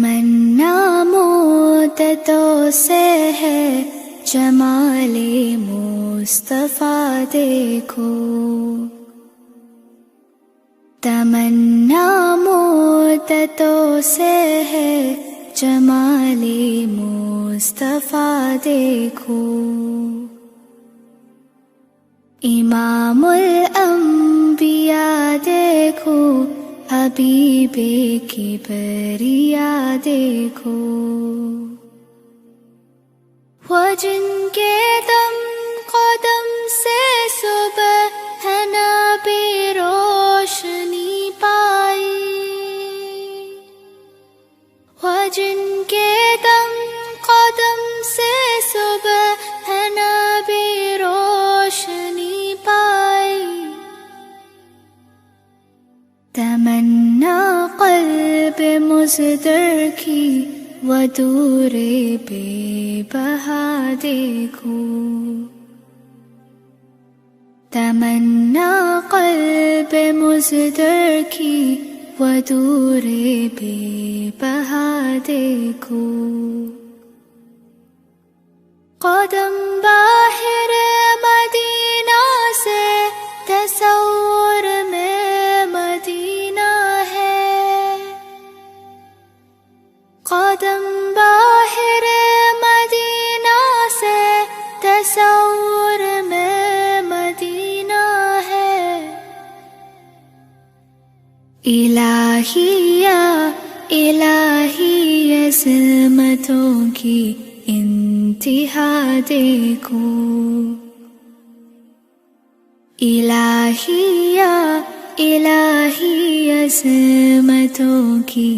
تمنا مدتوں سے ہے جمال مصطفیٰ دیکھو، تمنا مدتوں سے ہے جمال مصطفیٰ دیکھو، امام الانبیاء دیکھو، حبیب کبریا دیکھو، وہ جن کے دم قدم سے صبح ہے نبی روشنی پائی، وہ جن کے دم قدم سے صبح ہے نبی روشنی پائی، تمنا قلب مزدر کی ودور بے بہا دیکھو، تمنا قلب مزدر کی ودور بے بہا دیکھو، قدم باہر مدینہ سے تصور میں مدینہ ہے، قدم باہر مدینہ سے تصور میں مدینہ ہے، الہی عظمتوں کی انتہا دیکھو، الہی عظمتوں کی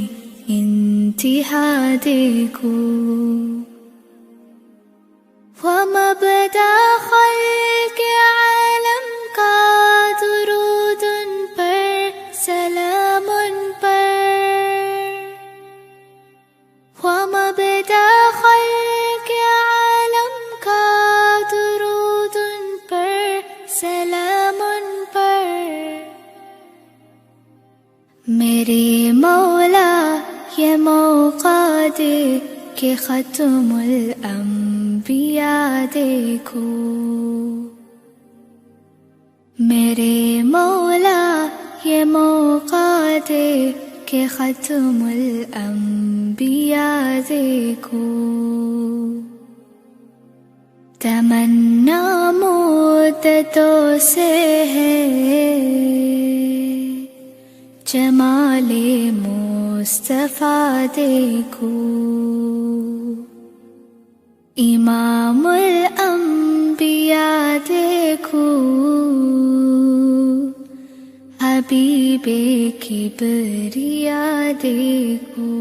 انتہا دیکھو، ومبدأ خلق عالم کا درود ان پر، سلام ان پر، ومبدأ خلق عالم کا درود ان پر، سلام ان پر، میرے مولا یہ موقع دے کہ ختم الانبیاء دیکھو، میرے مولا یہ موقع دے کہ ختم الانبیاء دیکھو، تمنا مدتوں سے ہے جمال مصطفیٰ دیکھو، امام الانبیاء دیکھو، حبیب کبریا دیکھو۔